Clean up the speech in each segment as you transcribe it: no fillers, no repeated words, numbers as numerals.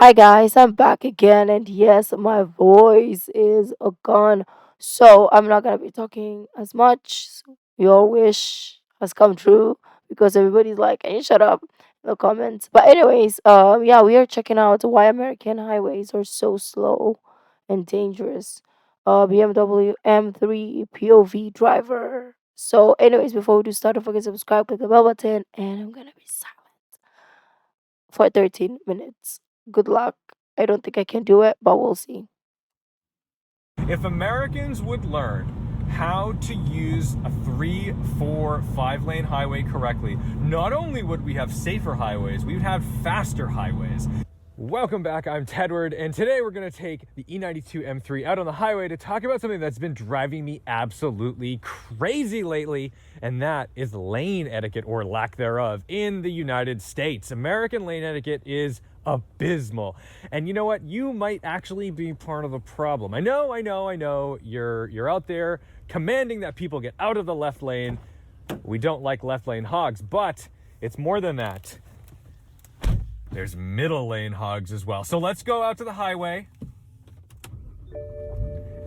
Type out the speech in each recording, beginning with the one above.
Hi guys, I'm back again, and yes, my voice is gone, so I'm not gonna be talking as much. Your wish has come true because everybody's like, "Can you shut up?" in the comments. But anyways, yeah, we are checking out why American highways are so slow and dangerous. BMW M3 POV driver. So, anyways, before we do start, don't forget to subscribe, click the bell button, and I'm gonna be silent for 13 minutes. Good luck. I don't think I can do it, but we'll see. If Americans would learn how to use a 3, 4, 5 lane highway correctly, not only would we have safer highways, we would have faster highways. Welcome back, I'm Tedward, and today we're going to take the E92 M3 out on the highway to talk about something that's been driving me absolutely crazy lately, and that is lane etiquette, or lack thereof, in the United States. American lane etiquette is abysmal. And you know what? You might actually be part of the problem. I know. You're out there commanding that people get out of the left lane. We don't like left lane hogs, but it's more than that. There's middle lane hogs as well. So let's go out to the highway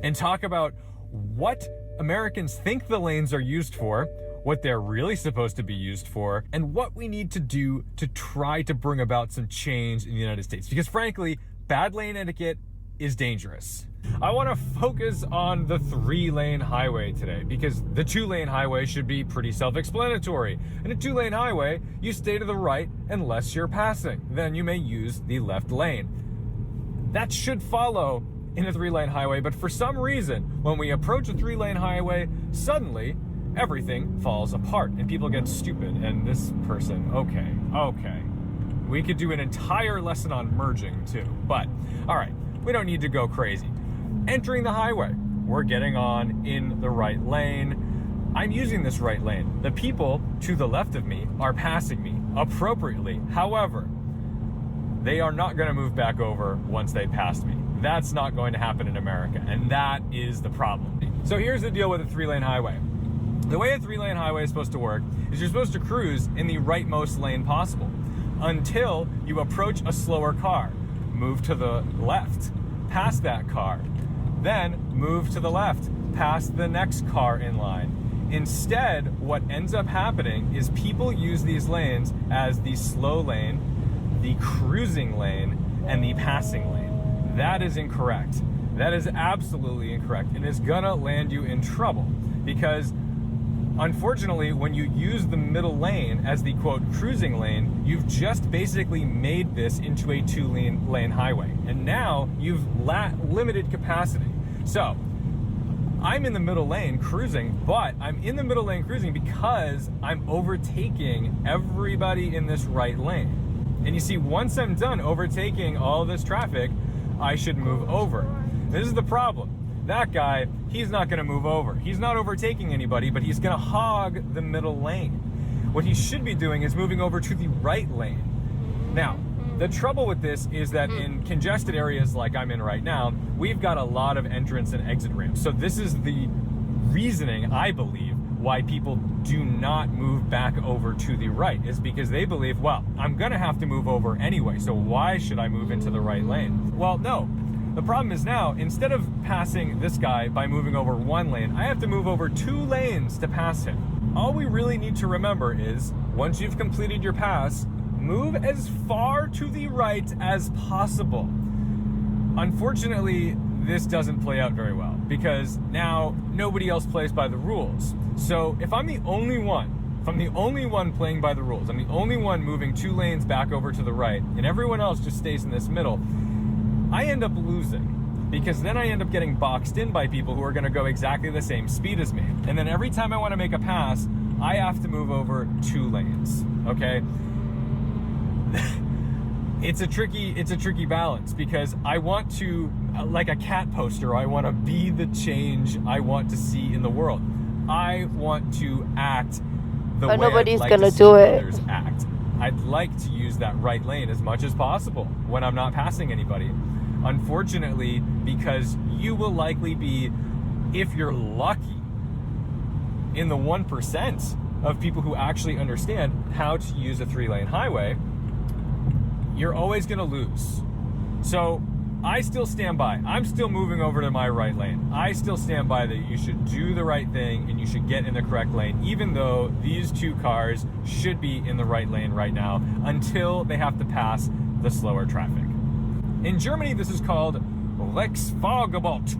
and talk about what Americans think the lanes are used for, what they're really supposed to be used for, and what we need to do to try to bring about some change in the United States. Because frankly, bad lane etiquette is dangerous. I want to focus on the 3-lane highway today because the 2-lane highway should be pretty self-explanatory. In a 2-lane highway, you stay to the right unless you're passing. Then you may use the left lane. That should follow in a 3-lane highway, but for some reason, when we approach a 3-lane highway, suddenly everything falls apart and people get stupid. And this person, okay. We could do an entire lesson on merging too, but all right, we don't need to go crazy. Entering the highway, we're getting on in the right lane. I'm using this right lane. The people to the left of me are passing me appropriately. However, they are not going to move back over once they passed me. That's not going to happen in America, and that is the problem. So here's the deal with a 3-lane highway. The way a 3-lane highway is supposed to work is you're supposed to cruise in the rightmost lane possible until you approach a slower car. Move to the left, past that car. Then move to the left, past the next car in line. Instead, what ends up happening is people use these lanes as the slow lane, the cruising lane, and the passing lane. That is incorrect. That is absolutely incorrect, and it's gonna land you in trouble because unfortunately, when you use the middle lane as the quote cruising lane, you've just basically made this into a 2-lane highway. And now you've limited capacity. So I'm in the middle lane cruising, but I'm in the middle lane cruising because I'm overtaking everybody in this right lane. And you see, once I'm done overtaking all this traffic, I should move over. This is the problem. That guy, he's not going to move over. He's not overtaking anybody, but he's going to hog the middle lane. What he should be doing is moving over to the right lane. Now, the trouble with this is that in congested areas like I'm in right now, we've got a lot of entrance and exit ramps. So this is the reasoning, I believe, why people do not move back over to the right, is because they believe, well, I'm going to have to move over anyway, so why should I move into the right lane? Well, no. The problem is now, instead of passing this guy by moving over 1 lane, I have to move over 2 lanes to pass him. All we really need to remember is, once you've completed your pass, move as far to the right as possible. Unfortunately, this doesn't play out very well because now nobody else plays by the rules. So if I'm the only one, playing by the rules, I'm the only one moving 2 lanes back over to the right, and everyone else just stays in this middle, I end up losing because then I end up getting boxed in by people who are going to go exactly the same speed as me. And then every time I want to make a pass, I have to move over 2 lanes, okay? It's a tricky balance because I want to, like a cat poster, I want to be the change I want to see in the world. I want to act the way Nobody's I'd like gonna to see do it. others act. I'd like to use that right lane as much as possible when I'm not passing anybody. Unfortunately, because you will likely be, if you're lucky, in the 1% of people who actually understand how to use a 3-lane highway, you're always going to lose. So I still stand by. I'm still moving over to my right lane. I still stand by that you should do the right thing and you should get in the correct lane, even though these two cars should be in the right lane right now until they have to pass the slower traffic. In Germany, this is called Rechtsfahrgebot.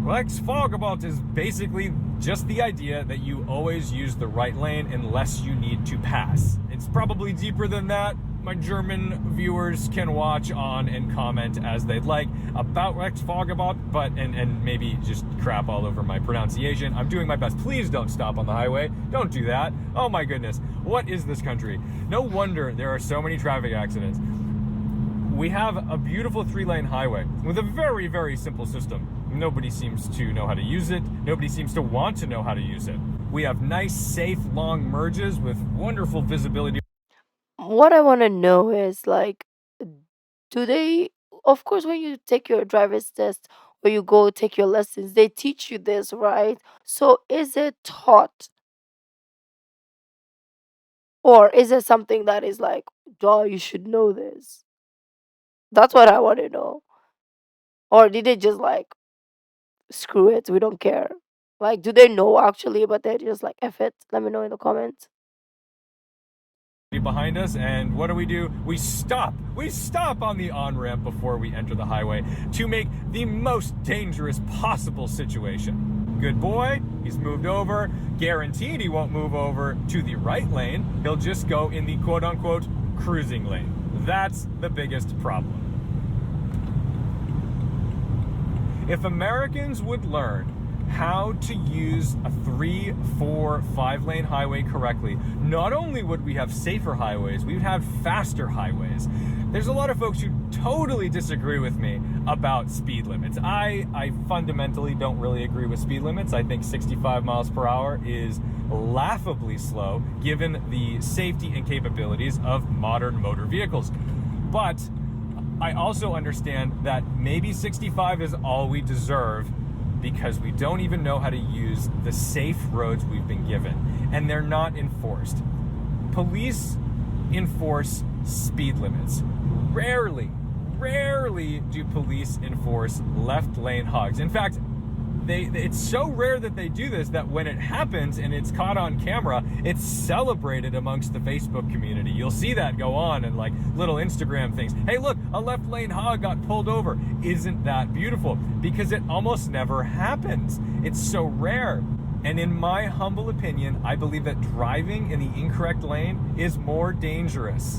Rechtsfahrgebot is basically just the idea that you always use the right lane unless you need to pass. It's probably deeper than that. My German viewers can watch on and comment as they'd like about Rechtsfahrgebot, but and maybe just crap all over my pronunciation. I'm doing my best. Please don't stop on the highway. Don't do that. Oh my goodness. What is this country? No wonder there are so many traffic accidents. We have a beautiful 3-lane highway with a very, very simple system. Nobody seems to know how to use it. Nobody seems to want to know how to use it. We have nice, safe, long merges with wonderful visibility. What I want to know is like, do they, of course, when you take your driver's test or you go take your lessons, they teach you this, right? So is it taught, or is it something that is like, duh, you should know this? That's what I want to know. Or did they just like, screw it, we don't care? Like, do they know actually, but they're just like, F it? Let me know in the comments. Behind us, and what do? We stop on the on-ramp before we enter the highway to make the most dangerous possible situation. Good boy, he's moved over. Guaranteed he won't move over to the right lane. He'll just go in the quote-unquote cruising lane. That's the biggest problem. If Americans would learn how to use a 3, 4, 5-lane highway correctly, not only would we have safer highways, we would have faster highways. There's a lot of folks who totally disagree with me about speed limits. I fundamentally don't really agree with speed limits. I think 65 miles per hour is laughably slow given the safety and capabilities of modern motor vehicles. But I also understand that maybe 65 is all we deserve because we don't even know how to use the safe roads we've been given, and they're not enforced. Police enforce speed limits. Rarely do police enforce left lane hogs. In fact, it's so rare that they do this that when it happens and it's caught on camera, it's celebrated amongst the Facebook community. You'll see that go on and like little Instagram things. Hey, look, a left lane hog got pulled over. Isn't that beautiful? Because it almost never happens. It's so rare. And in my humble opinion, I believe that driving in the incorrect lane is more dangerous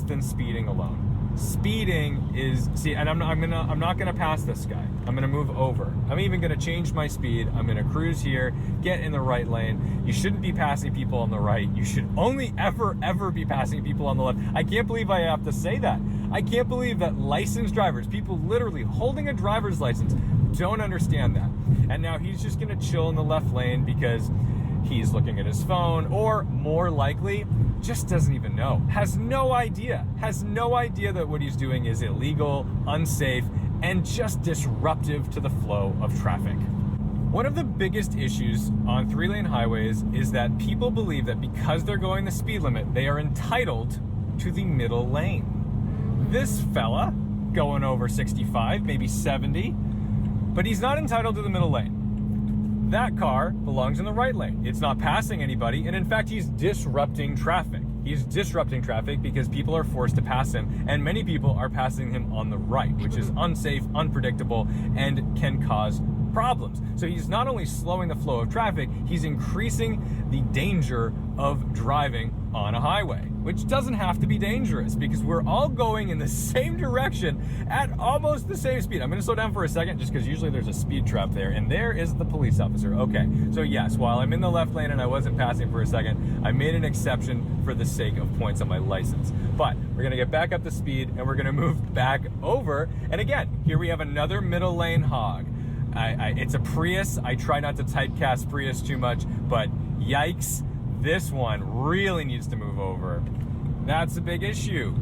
than speeding alone. Speeding is, see, and I'm not gonna pass this guy. I'm gonna move over. I'm even gonna change my speed. I'm gonna cruise here, get in the right lane. You shouldn't be passing people on the right. You should only ever be passing people on the left. I can't believe I have to say that. I can't believe that licensed drivers, people literally holding a driver's license, don't understand that. And now he's just gonna chill in the left lane because he's looking at his phone, or more likely, just doesn't even know, has no idea that what he's doing is illegal, unsafe, and just disruptive to the flow of traffic. One of the biggest issues on 3-lane highways is that people believe that because they're going the speed limit, they are entitled to the middle lane. This fella going over 65, maybe 70, but he's not entitled to the middle lane. That car belongs in the right lane. It's not passing anybody, and in fact, he's disrupting traffic. He's disrupting traffic because people are forced to pass him, and many people are passing him on the right, which is unsafe, unpredictable, and can cause problems. So he's not only slowing the flow of traffic, he's increasing the danger of driving on a highway, which doesn't have to be dangerous because we're all going in the same direction at almost the same speed. I'm going to slow down for a second just because usually there's a speed trap there, and there is the police officer. Okay, so yes, while I'm in the left lane and I wasn't passing for a second, I made an exception for the sake of points on my license. But we're going to get back up to speed and we're going to move back over. And again, here we have another middle lane hog. It's a Prius. I try not to typecast Prius too much, but yikes, this one really needs to move over. That's a big issue.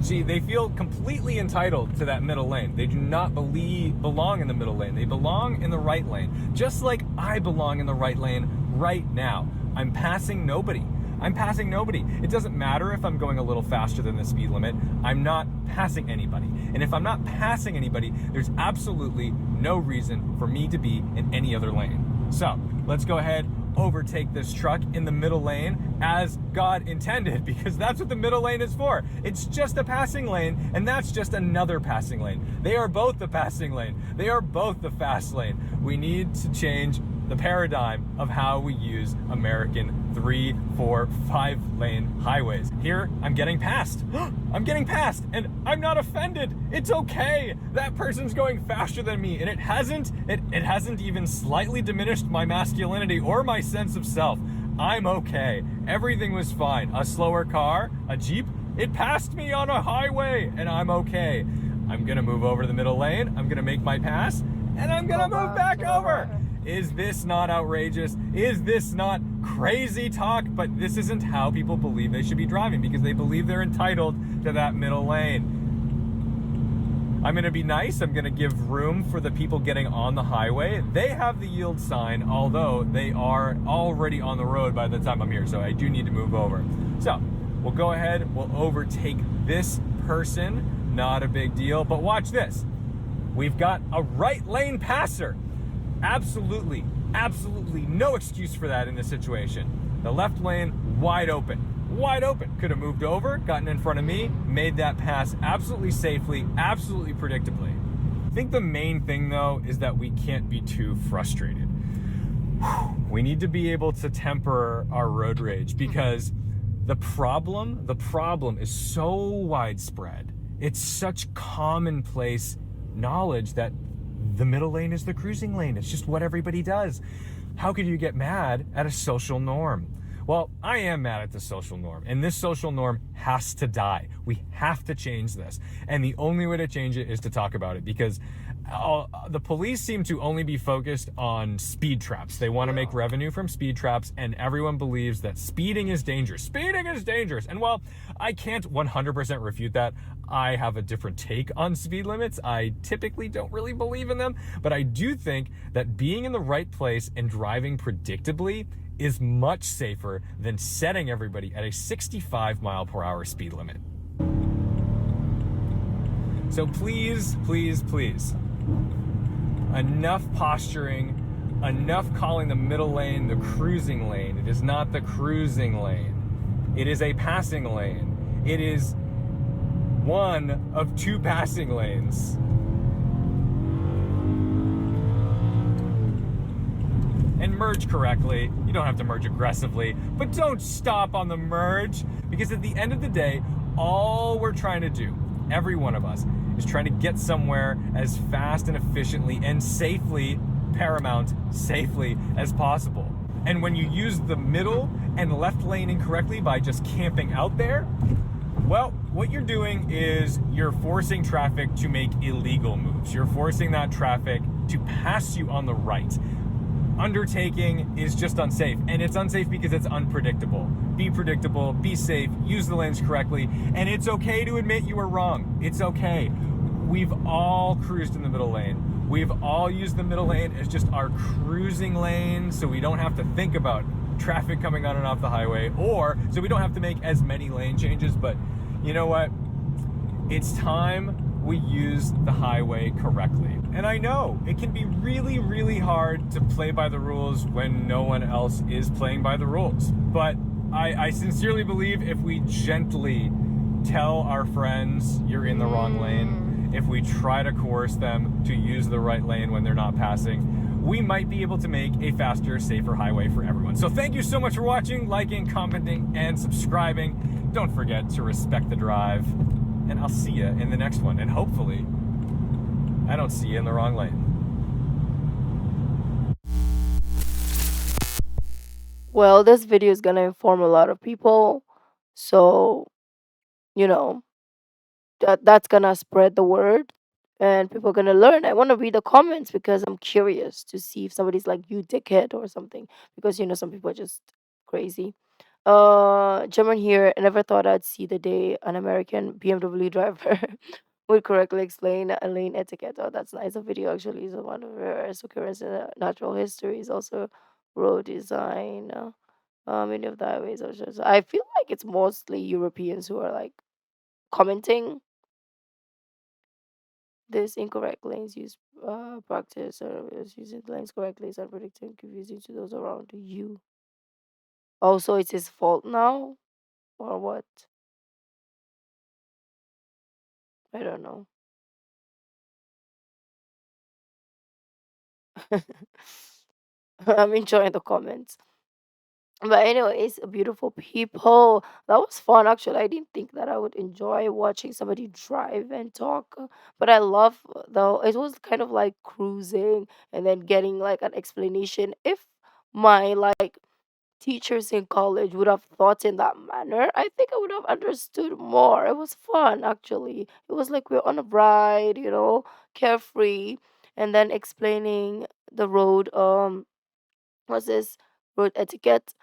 See, they feel completely entitled to that middle lane. They do not belong in the middle lane. They belong in the right lane. Just like I belong in the right lane right now. I'm passing nobody. I'm passing nobody. It doesn't matter if I'm going a little faster than the speed limit. I'm not passing anybody. And if I'm not passing anybody, there's absolutely no reason for me to be in any other lane. So let's go ahead, overtake this truck in the middle lane as God intended, because that's what the middle lane is for. It's just a passing lane, and that's just another passing lane. They are both the passing lane. They are both the fast lane. We need to change the paradigm of how we use American 3, 4, 5 lane highways. Here, I'm getting passed. I'm getting passed, and I'm not offended. It's okay. That person's going faster than me, and it hasn't even slightly diminished my masculinity or my sense of self. I'm okay. Everything was fine. A slower car, a Jeep, it passed me on a highway, and I'm okay. I'm gonna move over to the middle lane. I'm gonna make my pass, and I'm gonna move back over. Is this not outrageous? Is this not crazy talk? But this isn't how people believe they should be driving, because they believe they're entitled to that middle lane. I'm gonna be nice. I'm gonna give room for the people getting on the highway. They have the yield sign, although they are already on the road by the time I'm here, so I do need to move over. So we'll go ahead, we'll overtake this person. Not a big deal, but watch this. We've got a right lane passer. Absolutely no excuse for that in this situation. The left lane, wide open. Could have moved over, gotten in front of me, made that pass absolutely safely, absolutely predictably. I think the main thing, though, is that we can't be too frustrated. We need to be able to temper our road rage, because the problem is so widespread. It's such commonplace knowledge that the middle lane is the cruising lane. It's just what everybody does. How could you get mad at a social norm? Well, I am mad at the social norm, and this social norm has to die. We have to change this. And the only way to change it is to talk about it, because the police seem to only be focused on speed traps. They want to make revenue from speed traps, and everyone believes that speeding is dangerous. Speeding is dangerous. And while I can't 100% refute that, I have a different take on speed limits. I typically don't really believe in them, but I do think that being in the right place and driving predictably is much safer than setting everybody at a 65-mile-per-hour speed limit. So please, enough posturing, enough calling the middle lane the cruising lane. It is not the cruising lane. It is a passing lane. It is one of two passing lanes. And merge correctly. You don't have to merge aggressively, but don't stop on the merge, because at the end of the day, all we're trying to do, every one of us, is trying to get somewhere as fast and efficiently and safely, paramount, safely as possible. And when you use the middle and left lane incorrectly by just camping out there, well, what you're doing is you're forcing traffic to make illegal moves. You're forcing that traffic to pass you on the right. Undertaking is just unsafe, and it's unsafe because it's unpredictable. Be predictable, be safe, use the lanes correctly, and it's okay to admit you were wrong. It's okay. We've all cruised in the middle lane. We've all used the middle lane as just our cruising lane, so we don't have to think about traffic coming on and off the highway, or so we don't have to make as many lane changes. But you know what? It's time we use the highway correctly. And I know it can be really hard to play by the rules when no one else is playing by the rules. But I sincerely believe if we gently tell our friends you're in the wrong lane, if we try to coerce them to use the right lane when they're not passing, we might be able to make a faster, safer highway for everyone. So thank you so much for watching, liking, commenting, and subscribing. Don't forget to respect the drive. And I'll see you in the next one. And hopefully, I don't see you in the wrong lane. Well, this video is gonna inform a lot of people, so you know that's gonna spread the word, and people are gonna learn. I want to read the comments because I'm curious to see if somebody's like you dickhead or something, because some people are just crazy. German here. I never thought I'd see the day an American BMW driver would correctly explain a lane etiquette. Oh, that's nice. A video actually is one of rarest occurrences in natural history. Is also road design. Many of the highways are just. I feel like it's mostly Europeans who are like commenting this incorrect lanes use practice or is using lanes correctly is unpredictable and confusing to those around you. Also, it's his fault now or what? I don't know. I'm enjoying the comments. But anyways, beautiful people. That was fun actually. I didn't think that I would enjoy watching somebody drive and talk. But I love though it was kind of like cruising and then getting like an explanation. If my like teachers in college would have thought in that manner, I think I would have understood more. It was fun actually. It was like we're on a ride, carefree, and then explaining the road what's this road etiquette,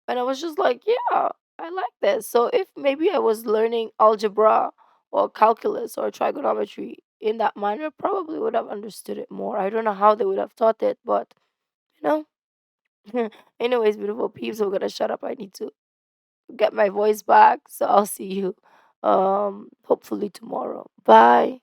and I was just like, yeah, I like this. So if maybe I was learning algebra or calculus or trigonometry in that manner, probably would have understood it more. I don't know how they would have taught it, but you know. Anyways, beautiful peeps, I'm gonna shut up. I need to get my voice back. So I'll see you hopefully tomorrow. Bye.